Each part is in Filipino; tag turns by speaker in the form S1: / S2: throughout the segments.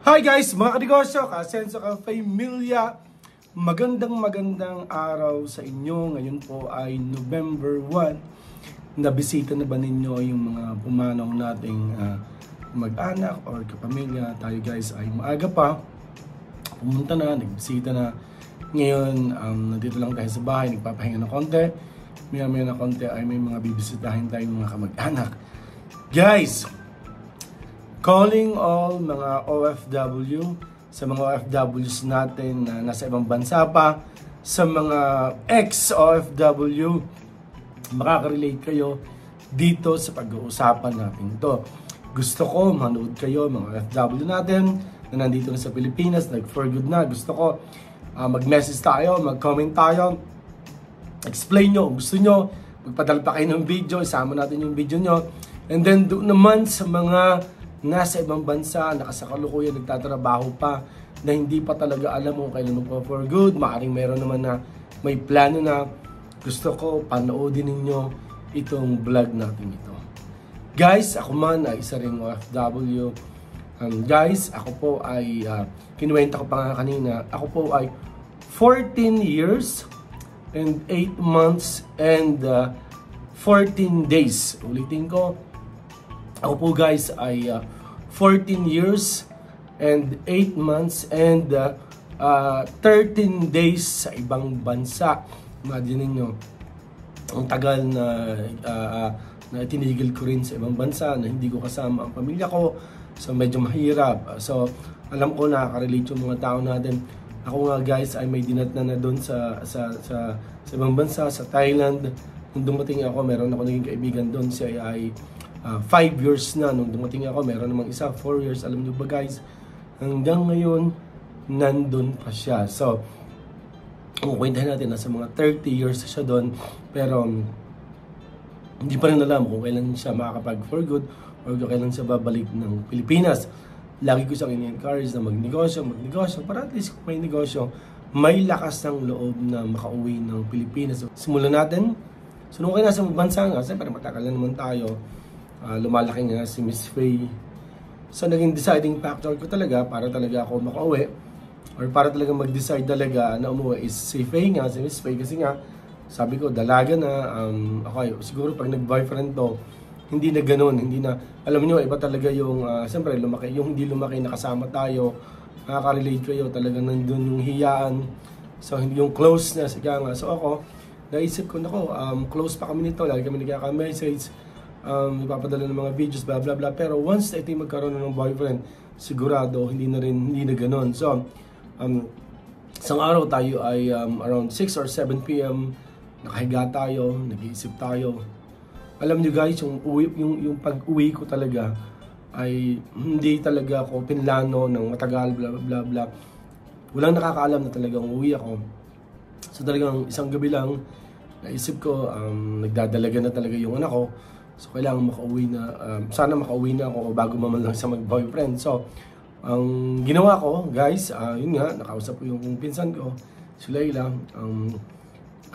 S1: Hi guys, mga kanegosyo, Kasenso Ka-Familia. Magandang araw sa inyo. Ngayon po ay November 1. Nabisita na ba ninyo yung mga pumanaw nating mag-anak or kapamilya? Tayo guys ay maaga pa. Pumunta na, nagbisita na. Ngayon, nandito lang tayo sa bahay, nagpapahinga na konti. Maya-maya na konti ay may mga bibisitahin tayong mga kamag-anak. Guys! Calling all mga OFW, sa mga OFWs natin na nasa ibang bansa pa, sa mga ex-OFW, makaka-relate kayo dito sa pag-uusapan natin ito. Gusto ko manood kayo, mga OFW natin na nandito na sa Pilipinas, like for good na. Gusto ko mag-message tayo, mag-comment tayo, explain nyo, gusto nyo, magpadala pa kayo ng video, isama natin yung video nyo. And then doon naman sa mga nasa ibang bansa, nakasakalukuyan, nagtatrabaho pa, na hindi pa talaga alam kung kailan magpa for good. Maaring meron naman na may plano na. Gusto ko panoodin ninyo itong vlog natin ito. Guys, ako man ay isa ring OFW. Guys, ako po ay, kinuwenta ko pa nga kanina, ako po ay 14 years and 8 months and 14 days. Ulitin ko, ako po guys ay 14 years and 8 months and 13 days sa ibang bansa. Imagine niyo, ang tagal na tinigil ko rin sa ibang bansa, na hindi ko kasama ang pamilya ko. So medyo mahirap. So alam ko nakaka-relate yung mga tao natin. Ako nga guys ay may dinatnan na doon sa ibang bansa, sa Thailand. Nung dumating ako, meron ako naging kaibigan doon. Siya ay 5 years na nung dumating ako, meron namang isa 4 years. Alam niyo ba guys, hanggang ngayon nandun pa siya. So kung kwentahin natin, nasa mga 30 years siya doon, pero hindi pa rin alam kung kailan siya makakapag for good or kung kailan siya babalik ng Pilipinas. Lagi ko siyang in-encourage na magnegosyo para at least kung may negosyo, may lakas ng loob na makauwi ng Pilipinas. So, simulan natin. So nung kayo nasa bansa nga, siyempre matagal na naman tayo. Lumalaki nga si Miss Faye. So naging deciding factor ko talaga para talaga ako makauwi or para talaga mag-decide talaga na umuwi is si Faye nga, si Miss Faye, kasi nga sabi ko dalaga na, okay, siguro pag nag-boyfriend to, hindi na ganun, hindi na, alam niyo iba talaga yung siyempre lumaki, yung hindi lumaki nakasama tayo, nakaka-relate kayo, talaga nandun yung hiyaan, so hindi yung closeness, kaya nga. So ako naisip ko, nako, close pa kami nito, lagi kami nagkaka-message, ipapadala ng mga videos, blah blah blah. Pero once na ito magkaroon ng boyfriend, sigurado hindi na ganoon. So isang araw tayo ay around 6 or 7 p.m. nakahiga tayo, nag-iisip tayo. Alam niyo guys, yung pag-uwi ko talaga ay hindi talaga ako pinlano ng matagal, blah blah blah. Walang nakakaalam na talagang uuwi ako. So talagang isang gabi lang naisip ko, nagdadalaga na talaga yung anak ko. So kailangan makauwi na, sana makauwi na ako bago man lang sa mag-boyfriend. So ang ginawa ko guys, yun nga, nakausap ko yung pinsan ko, si Layla.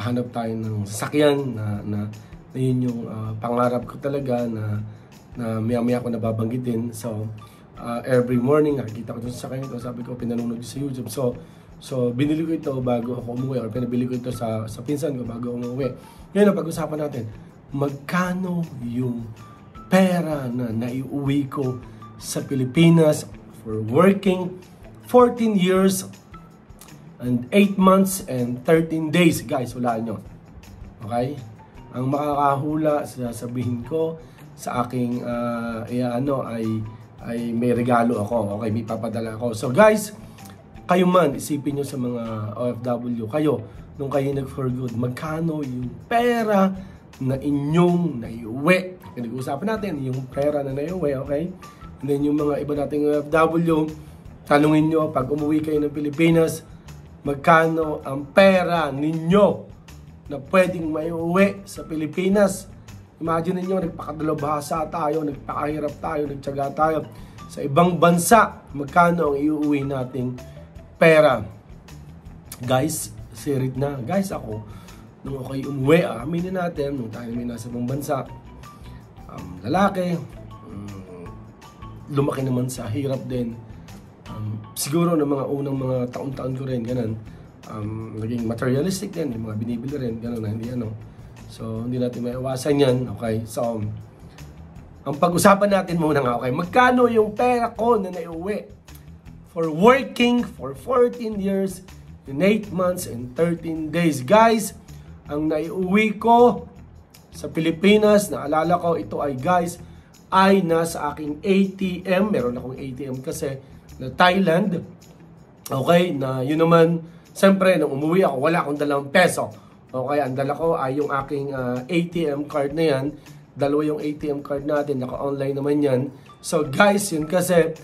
S1: Hanap tayo ng sasakyan na yun yung pangarap ko talaga na maya-maya ko nababanggitin. So every morning nakikita ko dun sa sasakyan ko, sabi ko pinanonood sa YouTube. So binili ko ito bago ako umuwi, or pinabili ko ito sa pinsan ko bago ako umuwi. Ngayon ang pag-usapan natin, magkano yung pera na naiuwi ko sa Pilipinas for working 14 years and 8 months and 13 days. Guys, hulaan nyo. Okay? Ang makakahula, sasabihin ko sa aking ay may regalo ako. Okay, may papadala ako. So guys, kayo man, isipin nyo sa mga OFW, kayo, nung kayo nag-for good, magkano yung pera na inyong naiuwi? Nag-uusapan natin yung pera na naiuwi, okay? And then yung mga iba nating OFW, tanungin nyo, pag umuwi kayo ng Pilipinas, magkano ang pera ninyo na pwedeng maiuwi sa Pilipinas? Imagine niyo, nagpakadalubhasa tayo, nagpakahirap tayo, nagtiyaga tayo sa ibang bansa, magkano ang iuwi nating pera? Guys, sirit na. Guys, ako, nung ako'y umuwi, aminin natin, nung tayo may nasa ibang bansa, lalaki, lumaki naman sa hirap din, siguro ng mga unang mga taon-taon ko rin, ganun, naging materialistic din, yung mga binibili rin, ganun na hindi ano. So, hindi natin maiwasan yan, okay? So, ang pag-usapan natin muna nga, okay, magkano yung pera ko na naiuwi for working for 14 years in 8 months and 13 days. Guys, ang naiuwi ko sa Pilipinas, naalala ko, ito ay guys, ay nasa aking ATM. Meron akong ATM kasi na Thailand. Okay, na yun naman, siyempre, nung umuwi ako, wala akong dalang peso. Okay, ang dala ko ay yung aking ATM card na yan. Dalawa yung ATM card natin, naka-online naman yan. So guys, yun kasi,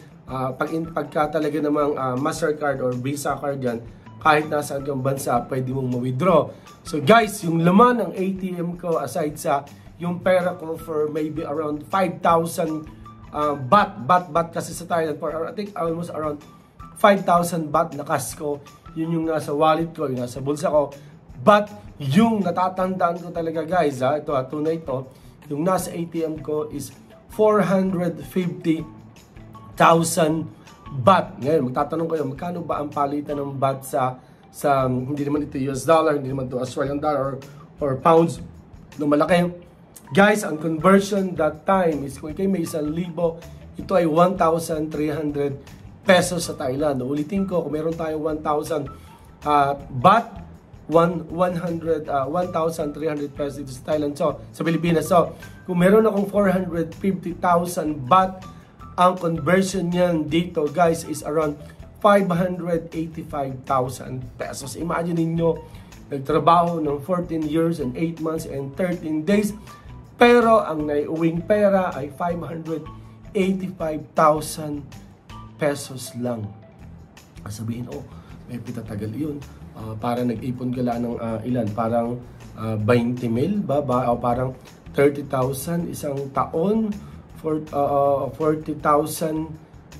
S1: pagka talaga namang Mastercard or Visa card yan, kahit nasa kang bansa, pwede mong ma-withdraw. So guys, yung laman ng ATM ko, aside sa yung pera ko for maybe around 5,000 baht kasi sa Thailand, for I think almost around 5,000 baht na cash ko, yun yung nasa wallet ko, yung nasa bulsa ko. But yung natatandaan ko talaga guys, ito tunay ito, yung nasa ATM ko is 450,000 baht. Ngayon, magtatanong kayo, magkano ba ang palitan ng baht sa hindi naman ito US dollar, hindi naman ito Australian dollar or pounds no malaki. Guys, ang conversion that time is kung kayo may 1,000, ito ay 1,300 pesos sa Thailand. Ulitin ko, kung meron tayong 1,000 baht, 1,300 pesos dito sa Thailand, so sa Pilipinas. So kung meron akong 450,000 baht, ang conversion niyan dito guys is around 585,000 pesos. Imagine niyo, nagtrabaho ng 14 years and 8 months and 13 days, pero ang naiuwing pera ay 585,000 pesos lang. Sabihin, oh, may pitatagal yun. Para nag-ipon ka lang ng ilan, parang 20 mil ba? O parang 30,000 isang taon, 40,000,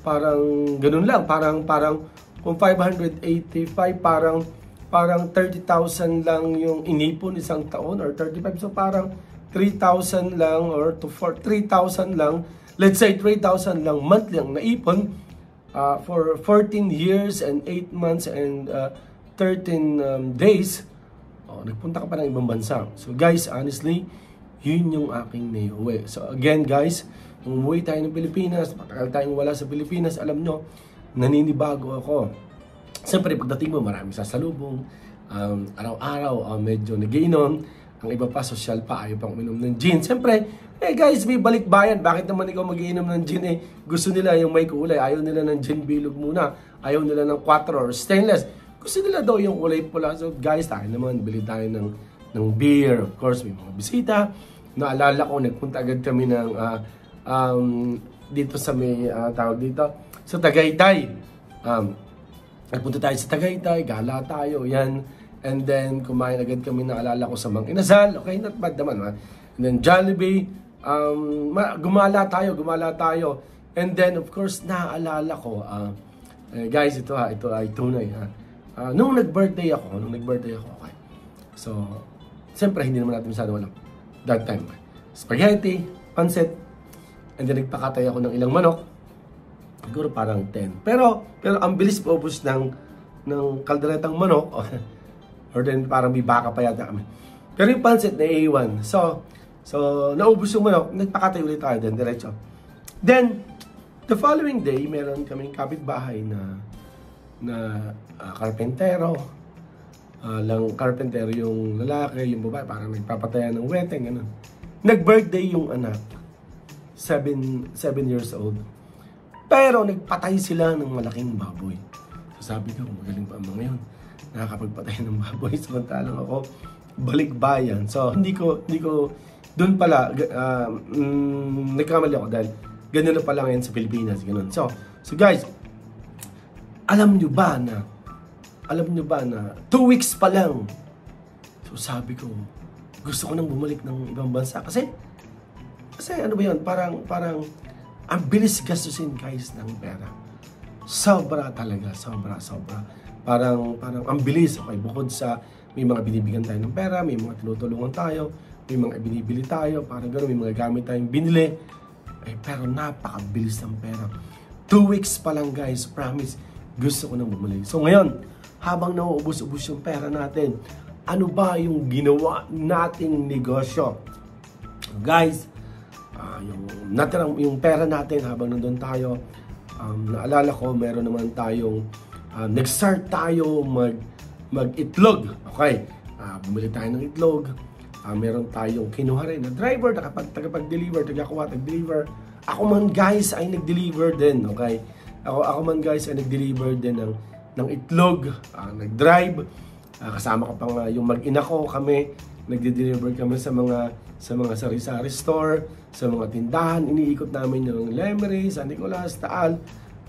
S1: parang ganun lang. Parang kung 585, parang 30,000 lang yung inipon isang taon or 35. So parang 3,000 lang or 3,000 lang. Let's say 3,000 lang monthly ang naipon for 14 years and 8 months and 13 days, nagpunta ka pa ng ibang bansa. So guys, honestly, yun yung aking naiuwi. So again guys, nung umuwi tayo ng Pilipinas, matagal tayong wala sa Pilipinas, alam nyo, naninibago ako. Siyempre, pagdating mo, marami sasalubong, araw-araw, medyo nagiinom, ang iba pa, social pa, ayaw pang uminom ng gin. Siyempre, guys, may balikbayan. Bakit naman ikaw mag-iinom ng gin? Gusto nila yung may kulay, ayaw nila ng gin bilog muna, ayaw nila ng 4 or stainless. Gusto nila daw yung kulay pula. So guys, tayo naman, bili tayo ng beer. Of course, may mga bisita. Naalala ko, nagpunta agad kami ng dito sa may tawag dito, sa Tagaytay. Nagpunta tayo sa Tagaytay, gala tayo, yan. And then, kumain agad kami, naalala ko sa Mang Inasal. Okay, not bad naman. And then, Jollibee. Gumala tayo. And then, of course, naalala ko, guys, ito ay tunay, nung nag-birthday ako, okay. So, siyempre, hindi naman natin masyado alam. That time, spaghetti, pancit, and then nagpakatay ako ng ilang manok. Siguro parang 10. Pero ang bilis paubos ng kalderetang manok, or then parang may baka pa yata kami. Pero yung pancit na iiwan. So, naubos yung manok, nagpakatay ulit tayo, then diretso. Then, the following day, meron kaming kapitbahay na karpentero. Karpentero yung lalaki, yung babae, parang nagpapatayan ng weteng, gano'n. Nag-birthday yung anak, 7 years old. Pero nagpatay sila ng malaking baboy. So sabi ko, magaling pa ang mga yun, nakakapagpatay ng baboy, samantalang ako, balikbayan. So hindi ko, doon pala, nagkamali ako dahil ganun na pala ngayon sa Pilipinas, gano'n. So guys, alam nyo ba na 2 weeks pa lang, so sabi ko, gusto ko nang bumalik ng ibang bansa kasi ano ba yun, parang ang bilis gastusin guys ng pera. Sobra talaga, sobra. Parang ang bilis. Okay, bukod sa may mga binibigyan tayo ng pera, may mga tinutulungan tayo, may mga binibili tayo, parang gano'n, may mga gamit tayong binili, pero napakabilis ng pera. 2 weeks pa lang guys, promise.
S2: gusto ko nang bumalik. So ngayon, habang nauubos-ubos yung pera natin, ano ba yung ginawa nating negosyo? Guys, yung pera natin habang nandun tayo, naalala ko, meron naman tayong, nag-start tayo mag-itlog. Okay, bumili tayo ng itlog. Meron tayong kinuha rin na driver, tagapag-deliver, tag-deliver. Ako man guys ay nag-deliver din, okay? Ako man guys ay nag-deliver din ng itlog, nag-drive. Kasama ko pa nga yung mag-ina ko, kami nagde-deliver kami sa mga sari-sari store, sa mga tindahan. Iniikot namin yung Lemery, San Nicolas, Taal,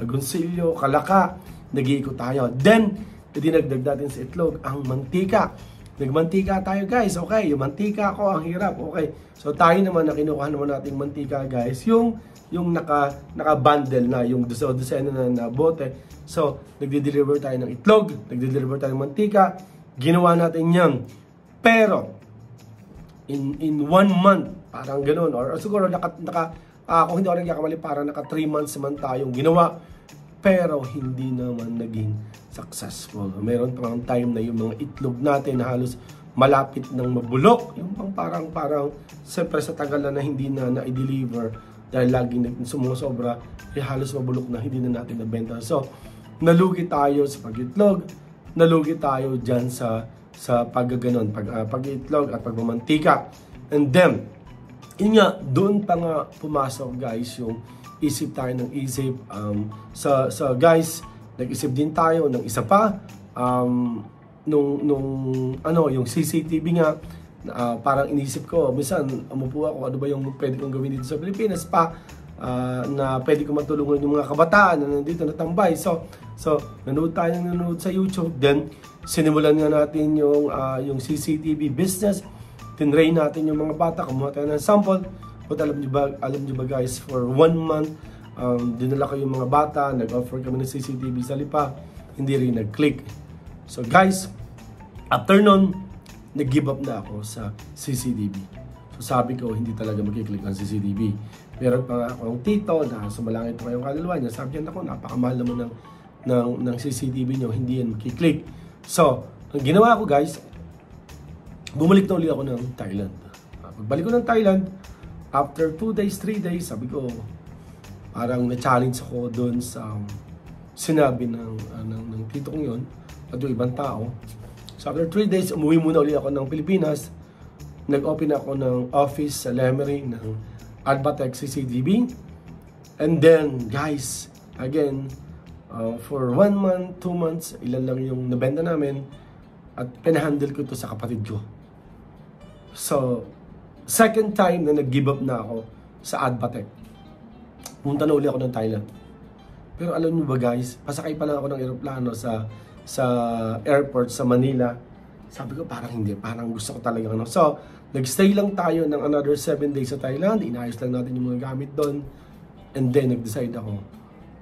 S2: Agoncillo, Calaca. Nag-iikot tayo. Then, dinagdag natin sa itlog ang mantika. Nagmantika tayo guys, okay? Yung mantika ko, ang hirap, okay? So tayo naman, kinukuha naman nating mantika guys, yung naka-bundle na, yung dosena na bote. So, nagde-deliver tayo ng itlog, nagde-deliver tayo ng mantika, ginawa natin yan. Pero, in 1 month, parang ganun, or siguro kung hindi ako nagkakamali, parang naka 3 months naman tayong ginawa. Pero hindi naman naging successful. Meron pang time na yung mga itlog natin na halos malapit ng mabulok. Yung parang siyempre sa tagal na hindi na i-deliver dahil laging sumusobra, halos mabulok na hindi na natin nabenta. So, nalugi tayo sa pag-itlog, nalugi tayo dyan sa pag-ganon, pag-itlog at pagmamantika. And then, yun nga, doon pa nga pumasok guys yung isip tayo ng isip. So guys, nag-isip din tayo ng isa pa. Yung CCTV nga, parang inisip ko, minsan umupo ako, ano ba yung pwede kong gawin dito sa Pilipinas pa, na pwede kong matulungan yung mga kabataan na nandito natambay. So nanood sa YouTube, then sinimulan nga natin yung CCTV business. Tinrain natin yung mga bata, kumuha tayo ng sample. But alam nyo ba guys, for 1 month, dinala ko yung mga bata, nag-offer kami ng CCTV sa Lipa, hindi rin nag-click. So guys, after nun, nag-give up na ako sa CCTV. So sabi ko, hindi talaga mag-click ang CCTV. Meron pa nga akong tito na sumalangit pa yung kaluluwa niya. Sabi niya, ako, napakamahal naman ng CCTV nyo, hindi yan mag-click. So, ang ginawa ko guys, bumalik na ulit ako ng Thailand. Pagbalik ko ng Thailand, after 2 days, 3 days, sabi ko, parang na-challenge ako doon sa sinabi ng tito kong yun at yung ibang tao. So after 3 days, umuwi muna ulit ako ng Pilipinas. Nag-open ako ng office sa Lemery ng Adbatec CCTV. And then, guys, again, for 1 month, 2 months, ilan lang yung nabenta namin at pinahandle ko to sa kapatid ko. So, second time na nag-give up na ako sa Adbatec. Punta na uli ako ng Thailand. Pero alam nyo ba guys, pasakay pa lang ako ng eroplano sa airport sa Manila. Sabi ko parang hindi, parang gusto ko talaga. So, nag-stay lang tayo ng another 7 days sa Thailand. Inayos lang natin yung mga gamit doon. And then, nag-decide ako,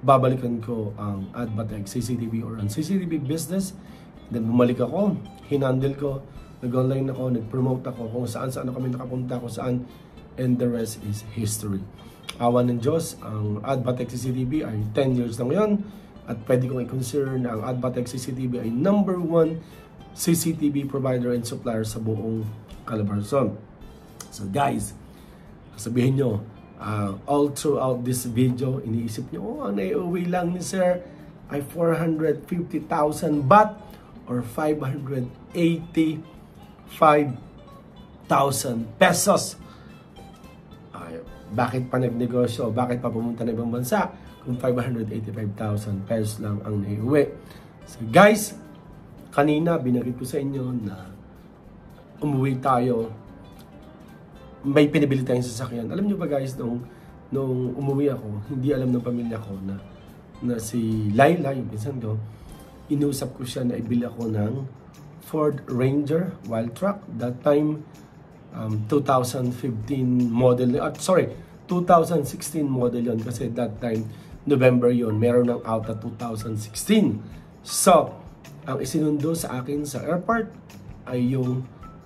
S2: babalikan ko ang Adbatec CCTV or ang CCTV business. Then, bumalik ako, hinandle ko. Nag-online ako, nag-promote ako kung saan-saan kami nakapunta, kung saan, and the rest is history. Awa ng Diyos, ang Adbatec CCTV ay 10 years na ngayon at pwede kong i-consider na ang Adbatec CCTV ay number 1 CCTV provider and supplier sa buong Calabarzon. So guys, sabihin nyo, all throughout this video, iniisip nyo, ang naiuwi lang ni Sir ay 450,000 baht or 585,000 pesos. Bakit pa nagnegosyo? Bakit pa pumunta na ibang bansa kung 585,000 pesos lang ang naiuwi? So guys, kanina binanggit ko sa inyo na umuwi tayo, may pinabili tayong sasakyan. Alam nyo ba guys, nung umuwi ako, hindi alam ng pamilya ko na si Laila, yung pinsan ko, inusap ko siya na ibili ako ng Ford Ranger wild truck. That time, 2015 model, 2016 model yon kasi that time, November yon, meron ng out na 2016. So, ang isinundo sa akin sa airport ay yung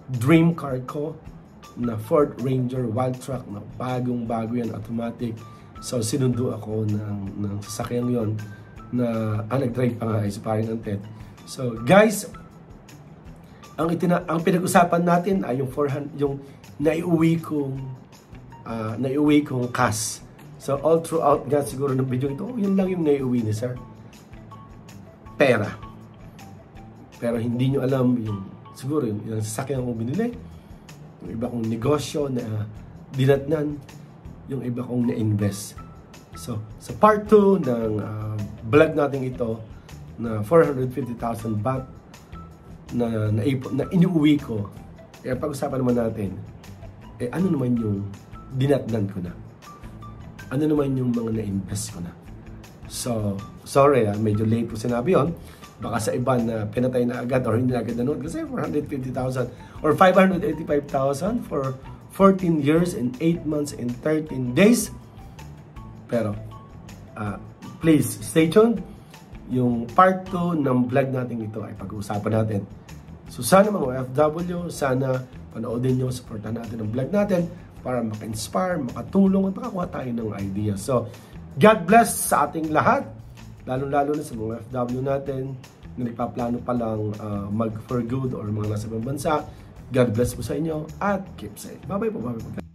S2: dream car ko na Ford Ranger wild truck na bagong-bago yan, automatic. So, sinundo ako ng sasakyan yon. na nag-drive pa nga ay si paring Antet. So guys, ang pinag-usapan natin ay yung 400, yung naiuwi kong cash. So all throughout nga siguro ng video ito, yun lang yung naiuwi ni sir. Pera. Pero hindi nyo alam yung siguro yung sasakyan kong binili, yung iba kong negosyo na dinatnan, yung iba kong na-invest. So sa part 2 ng vlog natin ito na 450,000 baht na inuwi ko, pag-usapan naman natin, ano naman yung dinatnan ko na? Ano naman yung mga na-invest ko na? So, sorry medyo late ko sinabi yun. Baka sa iba na pinatay na agad or hindi na agad nanood kasi 450,000 or 585,000 for 14 years and 8 months and 13 days. Pero, please, stay tuned. Yung part 2 ng vlog natin ito ay pag-uusapan natin. So sana mga OFW, sana panoodin nyo, supportan natin ang vlog natin para maka-inspire, makatulong at makakuha tayo ng idea. So, God bless sa ating lahat, lalo-lalo na sa mga OFW natin na nagpaplano pa lang mag for good or mga nasa ibang bansa. God bless po sa inyo at keep safe. Bye-bye po. Bye-bye po.